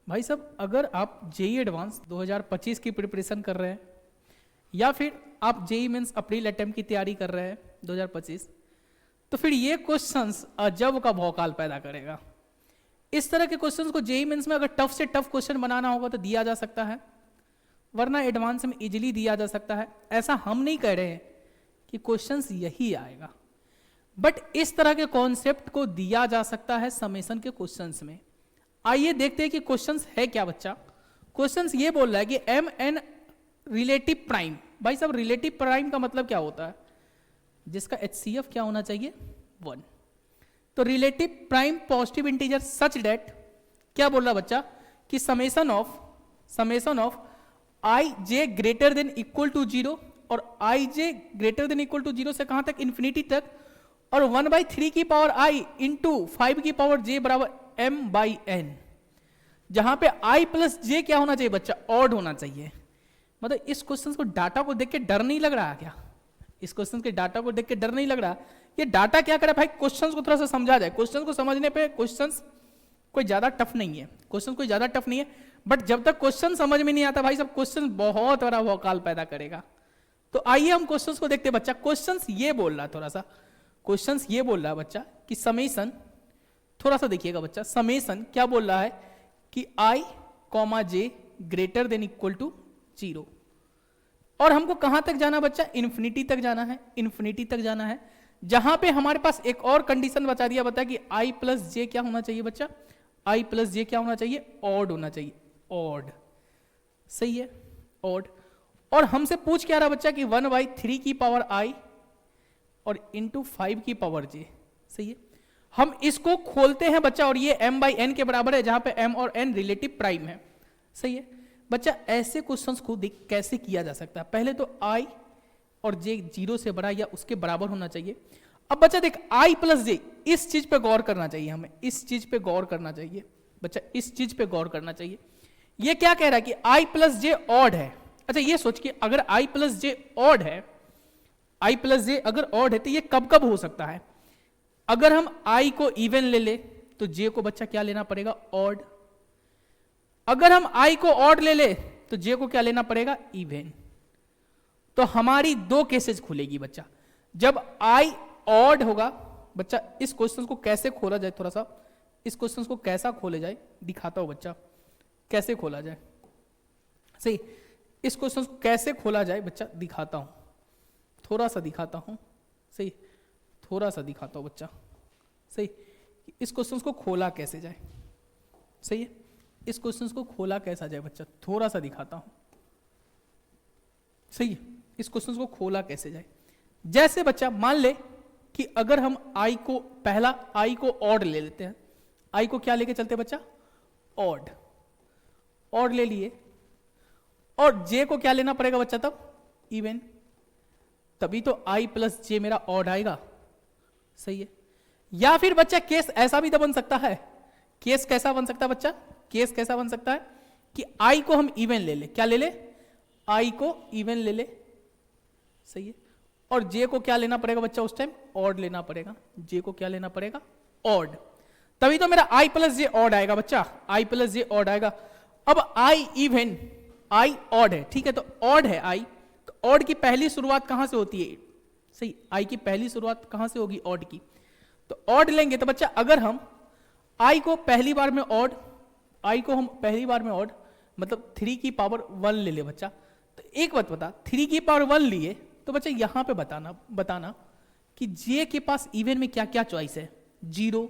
भाई साहब अगर आप जेई एडवांस 2025 की प्रिपरेशन कर रहे हैं या फिर आप जेई मेंस अप्रैल अटेम्प्ट की तैयारी कर रहे हैं 2025, तो फिर ये क्वेश्चंस अजब का भौकाल पैदा करेगा। इस तरह के क्वेश्चंस को जेई मेंस में अगर टफ से टफ क्वेश्चन बनाना होगा तो दिया जा सकता है, वरना एडवांस में इजीली दिया जा सकता है। ऐसा हम नहीं कह रहे हैं कि क्वेश्चंस यही आएगा, बट इस तरह के कॉन्सेप्ट को दिया जा सकता है समेशन के क्वेश्चंस में। आइए देखते हैं कि क्वेश्चंस है क्या बच्चा। क्वेश्चंस ये बोल रहा है कि एम एन रिलेटिव प्राइम। भाई साहब रिलेटिव प्राइम का मतलब क्या होता है? जिसका HCF क्या होना चाहिए? 1। तो relative prime positive integer such that क्या बोल रहा बच्चा कि summation of i j greater than equal to 0 और i j greater than equal to 0 से कहां तक? इन्फिनिटी तक, और 1/3 की पावर i इंटू 5 की पावर j बराबर m/n, जहां पे i प्लस j क्या होना चाहिए बच्चा? ऑड होना चाहिए। मतलब इस क्वेश्चन को डाटा को देख के डर नहीं लग रहा क्या? इस क्वेश्चन के डाटा को देख के डर नहीं लग रहा? ये डाटा क्या करे भाई, क्वेश्चंस को थोड़ा सा समझा जाए। क्वेश्चंस को समझने पे क्वेश्चंस कोई ज्यादा टफ नहीं है, क्वेश्चन कोई ज्यादा टफ नहीं है, बट जब तक क्वेश्चन समझ में नहीं आता भाई सब क्वेश्चन बहुत बड़ा भौकाल पैदा करेगा। तो आइए हम क्वेश्चंस को देखते हैं बच्चा। क्वेश्चंस ये बोल रहा है थोड़ा सा, क्वेश्चंस ये बोल रहा है बच्चा कि समेशन, थोड़ा सा देखिएगा बच्चा, समेशन क्या बोल रहा है कि i, j greater than equal to 0, और हमको कहां तक जाना बच्चा? इन्फिनिटी तक जाना है, इन्फिनिटी तक जाना है। जहां पे हमारे पास एक और कंडीशन बता दिया बता कि i प्लस जे क्या होना चाहिए बच्चा? i प्लस जे क्या होना चाहिए? ऑड होना चाहिए, ऑड। सही है, ऑड। और हमसे पूछ क्या रहा बच्चा कि 1/3 की पावर i और इंटू 5 की पावर j। सही है, हम इसको खोलते हैं बच्चा, और ये m/n के बराबर है, जहां पे m और n रिलेटिव प्राइम है। सही है बच्चा, ऐसे क्वेश्चंस को देख कैसे किया जा सकता है? पहले तो i और j 0 से बड़ा या उसके बराबर होना चाहिए। अब बच्चा देख i प्लस j, इस चीज पे गौर करना चाहिए हमें, इस चीज पे गौर करना चाहिए बच्चा, इस चीज पे गौर करना चाहिए। ये क्या कह रहा है कि i प्लस j ऑड है। अच्छा ये सोच के अगर i प्लस j ऑड है, i प्लस j अगर ऑड है तो ये कब कब हो सकता है? अगर हम i को इवन ले ले तो j को बच्चा क्या लेना पड़ेगा? ऑड। अगर हम i को ऑड ले ले तो j को क्या लेना पड़ेगा? इवन। तो हमारी दो केसेस खुलेगी बच्चा। जब i ऑड होगा बच्चा, इस क्वेश्चन को कैसे खोला जाए, थोड़ा सा इस क्वेश्चन को कैसा खोले जाए दिखाता हूं बच्चा, कैसे खोला जाए। सही, इस क्वेश्चन को कैसे खोला जाए बच्चा दिखाता हूं, थोड़ा सा दिखाता हूं। सही, थोड़ा सा दिखाता हूं बच्चा। सही, इस क्वेश्चन को खोला कैसे जाए। सही है, इस क्वेश्चन को खोला कैसा जाए बच्चा, थोड़ा सा दिखाता हूं। सही है, इस क्वेश्चन को खोला कैसे जाए। जैसे बच्चा मान ले कि अगर हम i को, पहला i को ऑड ले लेते हैं, i को क्या लेके चलते हैं बच्चा? ऑड। ऑड ले लिए, और j को क्या लेना पड़ेगा बच्चा तब? इवन। तभी तो i प्लस j मेरा ऑड आएगा। सही है, या फिर बच्चा केस ऐसा भी तो बन सकता है। केस कैसा बन सकता है बच्चा? केस कैसा बन सकता है कि i को हम इवन ले ले, क्या ले ले? i को इवन ले ले। सही है, और j को क्या लेना पड़ेगा बच्चा उस टाइम? ऑड लेना पड़ेगा। j को क्या लेना पड़ेगा? ऑड। तभी तो मेरा i प्लस j ऑड आएगा बच्चा, i प्लस j ऑड आएगा। अब i इवन, i ऑड है, ठीक है, तो ऑड है i, तो ऑड की पहली शुरुआत कहां से होती है? सही, i की पहली शुरुआत कहां से होगी? ऑड की। तो ऑड लेंगे तो बच्चा अगर हम i को पहली बार में ऑड, i को हम पहली बार में ऑड मतलब 3 की पावर 1 ले ले बच्चा। तो एक बात बता, 3 की पावर 1 लिए तो बच्चा यहां पे बताना कि j के पास इवन में क्या क्या चॉइस है? 0,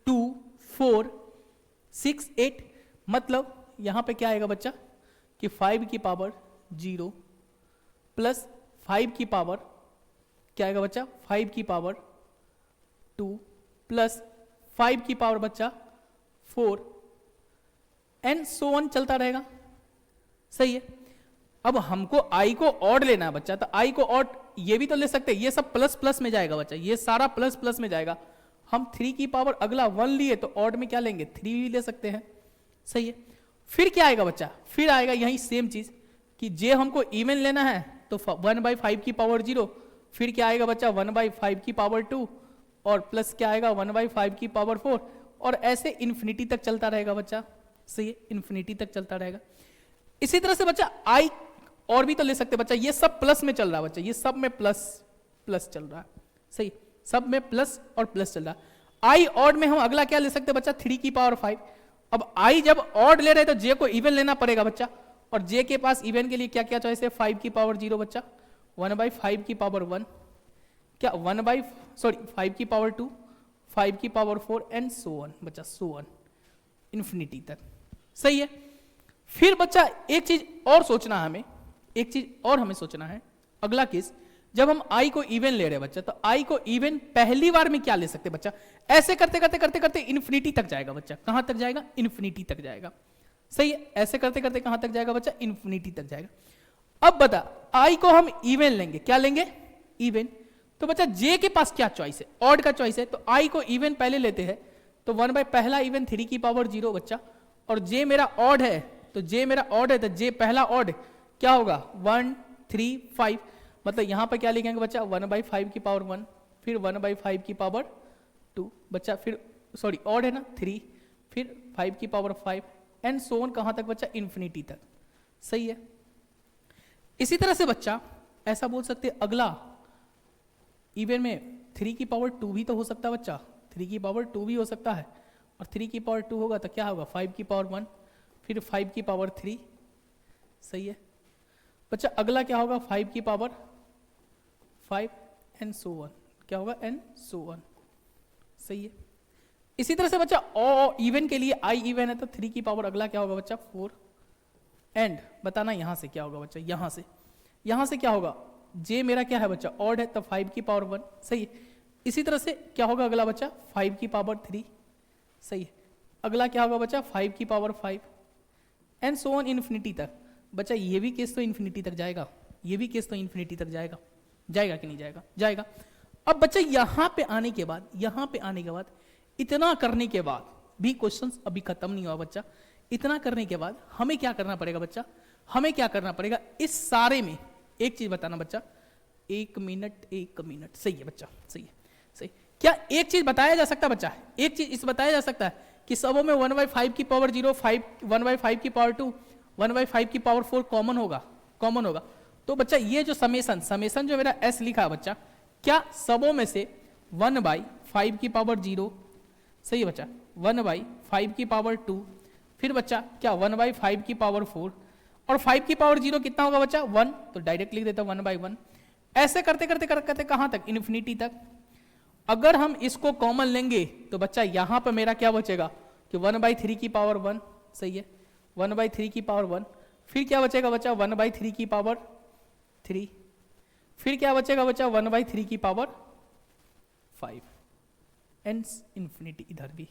2, 4, 6, 8। मतलब यहां पे क्या आएगा बच्चा कि 5 की पावर 0 प्लस 5 की पावर क्या आएगा बच्चा? 5 की पावर 2 प्लस 5 की पावर बच्चा 4, एंड सो ऑन चलता रहेगा। सही है, अब हमको i को ऑड लेना है बच्चा, तो i को ऑड ये भी तो ले सकते हैं, ये सब प्लस प्लस में जाएगा बच्चा, ये सारा प्लस प्लस में जाएगा। हम 3 की पावर अगला 1 लिए तो ऑड में क्या लेंगे? 3 भी ले सकते हैं। सही है, फिर क्या आएगा बच्चा? फिर आएगा यही सेम चीज कि j हमको इवन लेना है तो 1/5 की पावर 0, फिर क्या आएगा बच्चा? 1/5 की पावर 2, और प्लस क्या आएगा? 1/5 की पावर 4, और ऐसे इन्फिनिटी तक चलता रहेगा बच्चा। सही है, इन्फिनिटी तक चलता रहेगा। इसी तरह से बच्चा आई और भी तो ले सकते बच्चा, ये सब प्लस में चल रहा है बच्चा, ये सब में प्लस प्लस चल रहा है, सही, सब में प्लस और प्लस चल रहा है। आई ऑड में हम अगला क्या ले सकते हैं बच्चा, 3 की पावर 5। अब आई जब ऑड ले रहे तो जे को इवन लेना पड़ेगा बच्चा, और जे के पास इवन के लिए क्या क्या चॉइस है, 5 की पावर 0 बच्चा, 1/5 की पावर 1, क्या 5 की पावर 2, 5 की पावर 4 एंड सो ऑन बच्चा, सो ऑन इन्फिनिटी तक, सही है। फिर बच्चा एक चीज और सोचना है हमें, एक चीज और हमें सोचना है, अगला केस जब हम आई को इवन ले रहे हैं बच्चा, तो आई को इवन पहली बार में क्या ले सकते हैं बच्चा, ऐसे करते करते करते करते इन्फिनिटी तक जाएगा बच्चा, कहां तक जाएगा, इन्फिनिटी तक जाएगा, सही है, ऐसे करते करते कहां तक जाएगा बच्चा, इन्फिनिटी तक जाएगा। अब बता आई को हम इवन लेंगे, क्या लेंगे, इवन, तो बच्चा जे के पास क्या चॉइस है, ऑड का चॉइस है, तो आई को इवन पहले लेते हैं, तो 1 पहला इवन 3 की पावर 0 बच्चा, और जे मेरा ऑड है, तो जे मेरा ऑड है, तो जे पहला ऑड क्या होगा, 1 3 5, मतलब यहां पर क्या लिखेंगे बच्चा, 1/5 की पावर 1, फिर 1/5 की पावर 2 बच्चा, फिर सॉरी ऑड है ना 3, फिर 5 की पावर 5 एंड सो ऑन, कहां तक बच्चा, इन्फिनिटी तक, सही है। इसी तरह से बच्चा ऐसा बोल सकते हैं, अगला इवन में 3 की पावर 2 भी तो हो सकता है बच्चा, 3 की पावर 2 भी हो सकता है, और 3 की पावर 2 होगा तो क्या होगा, 5 की पावर 1, फिर 5 की पावर 3, सही है बच्चा। अगला क्या होगा, 5 की पावर 5 एंड सो ऑन, क्या होगा, एंड सो ऑन, सही है। इसी तरह से बच्चा इवन के लिए आई इवन है, तो 3 की पावर अगला क्या होगा बच्चा, 4, एंड बताना यहां से क्या होगा बच्चा, यहां से क्या होगा, जे मेरा क्या है बच्चा, ऑड है, तो 5 की पावर 1, सही है। इसी तरह से क्या होगा अगला बच्चा, 5 की पावर 3, सही है। अगला क्या होगा बच्चा, 5 की power 5 and so on infinity तक बच्चा। ये भी केस तो इन्फिनिटी तक जाएगा, ये भी केस तो इन्फिनिटी तक जाएगा, जाएगा कि नहीं जाएगा, जाएगा। अब बच्चा यहां पे आने के बाद इतना करने के बाद भी क्वेश्चंस अभी खत्म नहीं हुआ बच्चा। इतना करने के बाद हमें क्या करना पड़ेगा बच्चा, हमें क्या करना पड़ेगा, इस सारे में एक चीज बताना बच्चा, 1 मिनट, सही है बच्चा, सही है, सही। क्या एक चीज बताया जा सकता है बच्चा, एक चीज इस बताया जा सकता है कि सबों में 1/5 की पावर 0, 1/5 की पावर 2, 1/5 की पावर 4 कॉमन होगा। तो बच्चा ये जो समेसन जो मेरा एस लिखा है बच्चा, क्या सबों में से 1/5 की पावर 0, सही है बच्चा, 1/5 की पावर 2, फिर बच्चा क्या 1/5 की पावर 4, और 5 की पावर 0 कितना होगा बच्चा, 1, तो डायरेक्ट लिख देता 1/1। ऐसे करते करते करते कहां तक, इन्फिनिटी तक। अगर हम इसको कॉमन लेंगे तो बच्चा यहां पर मेरा क्या बचेगा कि 1/3 की पावर 1, सही है, 1/3 की पावर 1, फिर क्या बचेगा बच्चा, 1/3 की पावर 3, फिर क्या बचेगा बच्चा, 1/3 की पावर 5 एंड इन्फिनिटी इधर भी,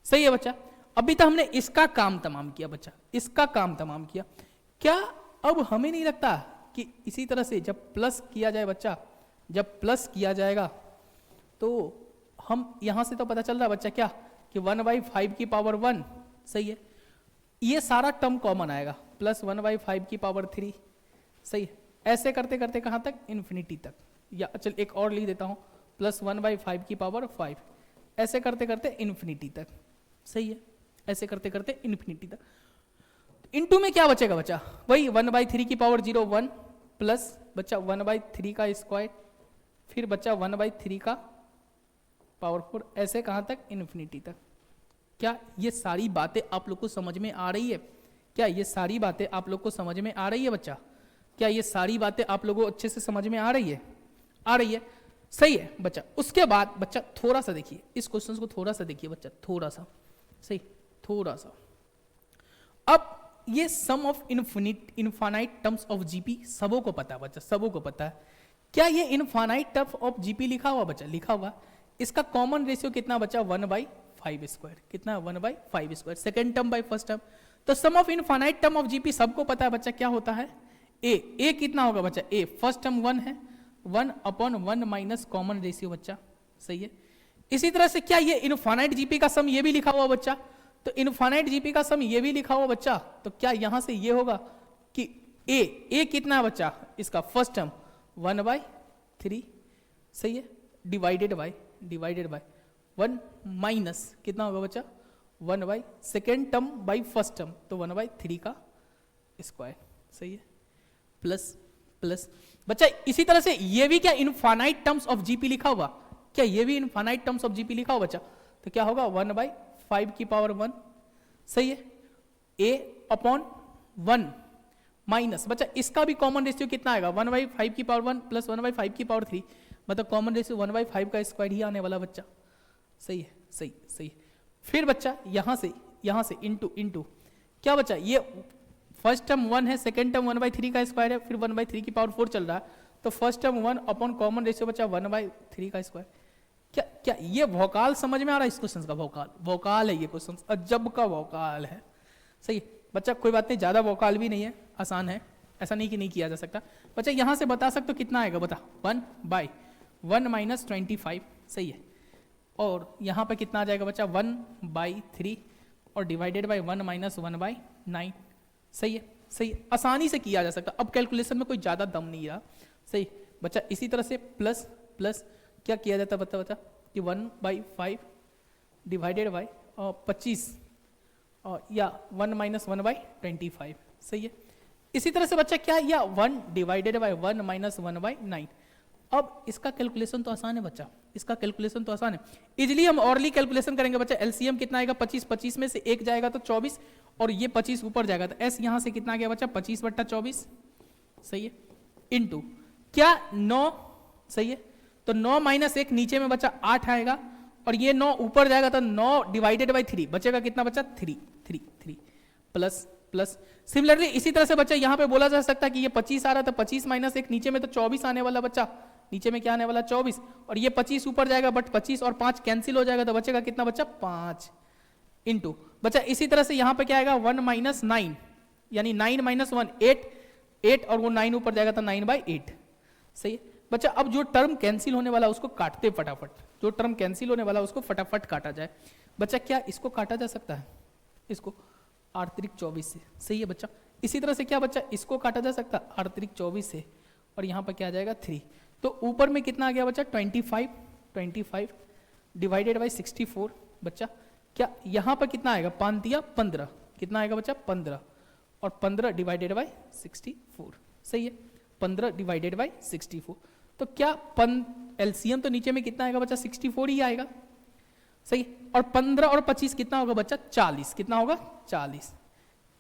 सही है बच्चा। अभी तो हमने इसका काम तमाम किया बच्चा, इसका काम तमाम किया। क्या अब हमें नहीं लगता कि इसी तरह से जब प्लस किया जाए बच्चा, जब प्लस किया जाएगा तो हम यहां से तो पता चल रहा है बच्चा क्या कि 1/5 की पावर 1, सही है, ये सारा टर्म कॉमन आएगा, प्लस 1/5 की पावर 3, सही है। ऐसे करते करते कहां तक, इन्फिनिटी तक। या चल एक और लिख देता हूं, प्लस 1/5 की पावर 5, ऐसे करते करते इन्फिनिटी तक, सही है, ऐसे करते करते इन्फिनिटी तक। इनटू में क्या बचेगा बच्चा, वही 1/3 की पावर 0 1 प्लस बच्चा 1/3 का स्क्वायर, फिर बच्चा 1/3 का पावर 4, ऐसे कहां तक, इन्फिनिटी तक। क्या ये सारी बातें आप लोग को समझ में आ रही है, क्या ये सारी बातें आप लोग को समझ में आ रही है बच्चा, क्या ये सारी बातें आप लोगों को अच्छे से समझ में आ रही है, आ रही है, सही है बच्चा। उसके बाद बच्चा थोड़ा सा देखिए इस क्वेश्चन को, थोड़ा सा देखिए बच्चा, थोड़ा सा, सही, थोड़ा सा। अब ये sum of infinite terms of GP सबों को पता है बच्चा, सबों को पता है। क्या ये इनफाइनाइट टर्म ऑफ जीपी लिखा हुआ बच्चा, लिखा हुआ, इसका कॉमन रेशियो कितना बच्चा, 1/5 स्क्वायर, कितना 1/5 square, second term by first term. तो sum of infinite term of GP सबको पता है बच्चा क्या होता है, ए कितना होगा बच्चा, ए फर्स्ट टर्म 1 है, 1/1 माइनस कॉमन रेशियो बच्चा, सही है। इसी तरह से क्या ये इनफाइनाइट जीपी का सम ये भी लिखा हुआ बच्चा, तो इनफाइनाइट जीपी का सम ये भी लिखा हुआ बच्चा, तो क्या यहां से ये होगा कि ए कितना है बच्चा, इसका फर्स्ट टर्म 1/3, सही है, डिवाइडेड बाय 1 माइनस कितना होगा बच्चा 1 by second term by first term, तो 1/3 का स्क्वायर, सही है, प्लस प्लस। बच्चा इसी तरह से ये भी क्या इनफाइनाइट टर्म्स ऑफ जीपी लिखा हुआ, क्या ये भी इनफाइनाइट टर्म्स ऑफ जीपी लिखा हुआ बच्चा, तो क्या होगा 1/5 की पावर 1, सही है, a/1 माइनस, बच्चा इसका भी कॉमन रेशियो कितना आएगा 1/5 की पावर 1 प्लस 1/5 की पावर 3, मतलब कॉमन रेशियो 1/5 का स्क्वायर ही आने वाला बच्चा, सही है, सही सही। फिर बच्चा यहां से इंटू क्या बच्चा, ये फर्स्ट टर्म 1 है, सेकंड टर्म 1/3 का स्क्वायर है, फिर 1/3 की पावर 4 चल रहा है, तो first term 1 upon common ratio बच्चा 1/3 का स्क्वायर। क्या क्या ये वोकाल समझ में आ रहा है इस क्वेश्चन का, वोकाल है ये क्वेश्चन, अजब का वोकाल है, सही है बच्चा, कोई बात नहीं, ज्यादा वोकाल भी नहीं है, आसान है, ऐसा नहीं कि नहीं किया जा सकता। बच्चा यहां से बता सकते हो कितना आएगा, बता 1/1 माइनस 25, सही है, और यहां पर कितना आ जाएगा बच्चा 1/3 और डिवाइडेड बाई 1 माइनस 1/9, सही है, सही है, आसानी से किया जा सकता, अब कैलकुलेशन में कोई ज्यादा दम नहीं रहा, सही बच्चा। इसी तरह से प्लस प्लस क्या किया जाता है बता कि 1/5 डिवाइडेड बाई 25 या 1 माइनस 1/25, सही है। इसी तरह से बच्चा क्या, या 1 डिवाइडेड बाई 1 माइनस 1/9। अब इसका कैलकुलेशन तो आसान है बच्चा, इसका कैलकुलेशन तो आसान है, इजिली हम ऑरली कैलकुलेशन करेंगे बच्चा। एलसीएम कितना आएगा 25, 25 में से 1 जाएगा तो 24, और ये 25 ऊपर जाएगा, तो एस यहां से कितना गया बच्चा 25/24, सही है, इनटू क्या 9, सही है, तो 9 माइनस 1 नीचे में बच्चा 8 आएगा, और ये 9 ऊपर जाएगा तो 9 डिवाइडेड बाई 3 बचेगा कितना बच्चा 3 प्लस प्लस। सिमिलरली इसी तरह से बच्चा यहां पे बोला जा सकता है कि ये 25 आ रहा था, 25 माइनस 1 नीचे में तो 24 आने वाला बच्चा, नीचे में क्या आने वाला 24, और ये 25 ऊपर जाएगा, बट 25 और 5 कैंसिल हो जाएगा, तो बचेगा कितना बच्चा 5 इंटू बच्चा। इसी तरह से यहां पे क्या आएगा 1 माइनस 9, यानी 9 माइनस 1 8 और वो 9 ऊपर जाएगा तो 9/8, सही है बच्चा। अब जो टर्म कैंसिल होने वाला उसको काटते फटाफट, जो टर्म कैंसिल होने वाला उसको फटाफट काटा जाए बच्चा। क्या इसको काटा जा सकता है, इसको 8×3 से, सही है बच्चा। इसी तरह से क्या बच्चा इसको काटा जा सकता है 8×3 से, और यहां पर क्या आ जाएगा 3, तो ऊपर में कितना आ गया बच्चा 25 डिवाइडेड बाई 64 बच्चा। क्या यहां पर कितना आएगा 5×15, कितना आएगा बच्चा 15, और 15 डिवाइडेड बाई 64, सही है, 15 डिवाइडेड बाई 64, तो क्या एलसीएम तो नीचे में कितना आएगा बच्चा 64 ही आएगा, सही, और 15 और 25 कितना होगा बच्चा 40, कितना होगा 40।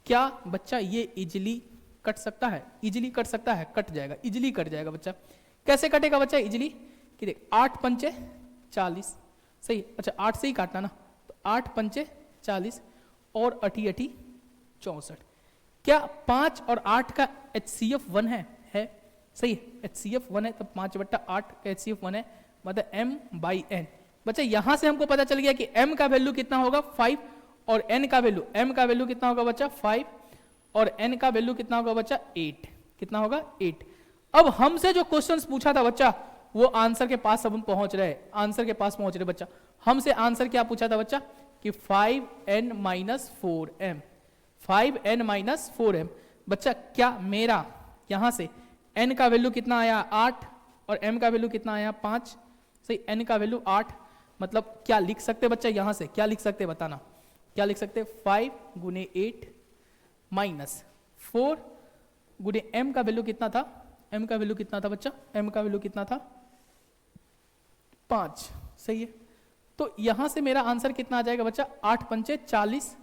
क्या बच्चा ये इजिली कट सकता है, इजिली कट सकता है, कट जाएगा, इजिली कट जाएगा बच्चा। कैसे कटेगा बच्चा इजिली, कि देख 8×5 40, सही, अच्छा 8 से ही काटना ना, तो 8×5 40 और 8×8 64। क्या 5 और 8 का HCF 1 है सही, HCF 1 है, तो 5/8 का HCF 1 है, मतलब m/n बच्चा। यहां से हमको पता चल गया कि m का वैल्यू कितना होगा 5, और n का वैल्यू, m का वैल्यू कितना होगा बच्चा 5, और n का वैल्यू कितना होगा बच्चा 8, कितना होगा 8। अब हमसे जो क्वेश्चंस पूछा था बच्चा, वो आंसर के पास अब हम पहुंच रहे, आंसर के पास पहुंच रहे बच्चा। हमसे आंसर क्या पूछा था बच्चा कि 5n minus 4m, 5n minus 4m बच्चा। क्या मेरा यहां से n का वैल्यू कितना आया 8, और m का वैल्यू कितना आया 5, सही, n का वैल्यू 8, मतलब क्या लिख सकते बच्चा, यहां से क्या लिख सकते बताना, क्या लिख सकते 5×8 माइनस 4 m का वैल्यू कितना था, m का वैल्यू कितना था बच्चा, m का वैल्यू कितना था 5, सही है। तो यहां से मेरा आंसर कितना आ जाएगा बच्चा 8×5 40,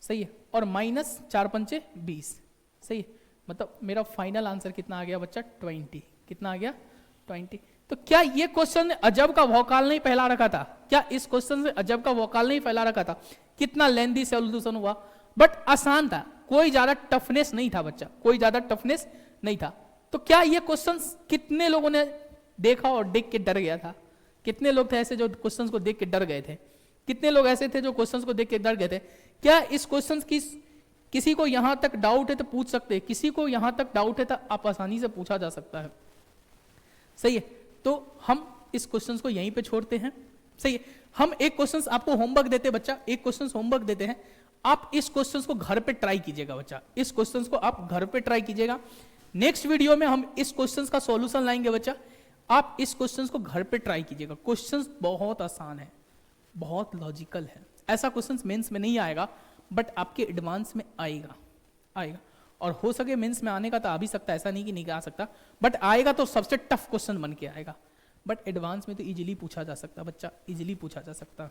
सही है, और माइनस 4×5 20, सही है, मतलब मेरा फाइनल आंसर कितना आ गया बच्चा 20, कितना आ गया 20। तो क्या ये क्वेश्चन ने अजब का वोकाल नहीं फैला रखा था, क्या इस क्वेश्चन से अजब का वोकाल नहीं फैला रखा था, कितना लेंथी सॉल्यूशन हुआ, बट आसान था, कोई ज्यादा टफनेस नहीं था बच्चा, कोई ज्यादा टफनेस नहीं था। तो क्या ये क्वेश्चन कितने लोगों ने देखा और देख के डर गया था, कितने लोग थे ऐसे जो क्वेश्चन को देख के डर गए थे, कितने लोग ऐसे थे जो क्वेश्चन को देख के डर गए थे। क्या इस क्वेश्चन की किसी को यहां तक डाउट है तो पूछ सकते हैं, किसी को यहां तक डाउट है तो आप आसानी से पूछा जा सकता है, सही है। तो हम इस क्वेश्चन को यहीं पे छोड़ते हैं, सही है। हम एक क्वेश्चन आपको होमवर्क देते हैं बच्चा, एक क्वेश्चन होमवर्क देते हैं, आप इस क्वेश्चन को घर पे ट्राई कीजिएगा बच्चा, इस क्वेश्चन को आप घर पे ट्राई कीजिएगा। नेक्स्ट वीडियो में हम इस क्वेश्चन का सॉल्यूशन लाएंगे बच्चा, आप इस क्वेश्चन को घर पे ट्राई कीजिएगा। क्वेश्चन बहुत आसान है, बहुत लॉजिकल है। ऐसा क्वेश्चन मेंस में नहीं आएगा, बट आपके एडवांस में आएगा, आएगा। और हो सके मेंस में आने का तो आ भी सकता है, ऐसा नहीं कि नहीं आ सकता, बट आएगा तो सबसे टफ क्वेश्चन बन के आएगा। बट एडवांस में तो इजीली पूछा जा सकता, बच्चा इजीली पूछा जा सकता।